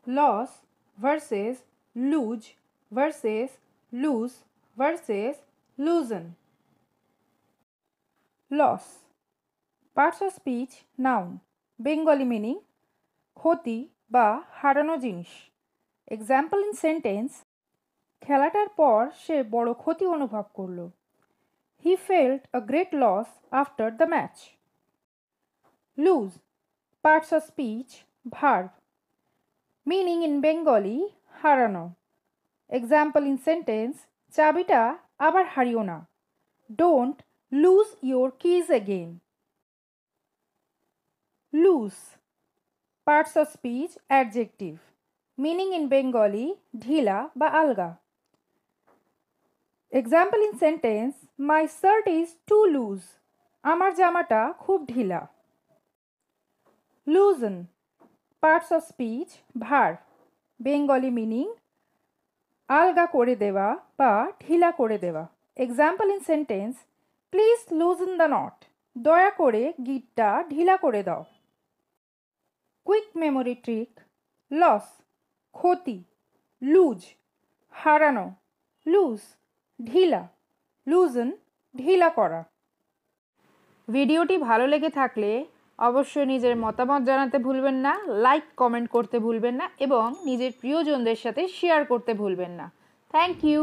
Loss versus lose versus lose versus loosen. Loss. Parts of speech noun. Bengali meaning ক্ষতি বা হারানো জিনিস। Example in sentence খেলাটার পর সে বড় ক্ষতি অনুভব করল। He felt a great loss after the match. Lose parts of speech verb meaning in Bengali হারানো। এক্সাম্পল ইন সেন্টেন্স চাবিটা আবার হারিও না। Don't lose your keys again. Loose parts of speech adjective meaning in Bengali ঢিলা বা আলগা। Example in sentence my shirt is too loose. আমার জামাটা খুব ঢিলা। Loosen parts of speech verb Bengali meaning আলগা করে দেওয়া বা ঢিলা করে দেওয়া। Example in sentence please loosen the not. দয়া করে গিঁটটা ঢিলা করে দাও। কুইক মেমোরি ট্রিক লস ক্ষতি, লুজ হারানো, লুজ ঢিলা, লুজেন ঢিলা করা। ভিডিওটি ভালো লেগে থাকলে অবশ্যই নিজের মতামত জানাতে ভুলবেন না, লাইক কমেন্ট করতে ভুলবেন না এবং নিজের প্রিয়জনদের সাথে শেয়ার করতে ভুলবেন না। Thank you.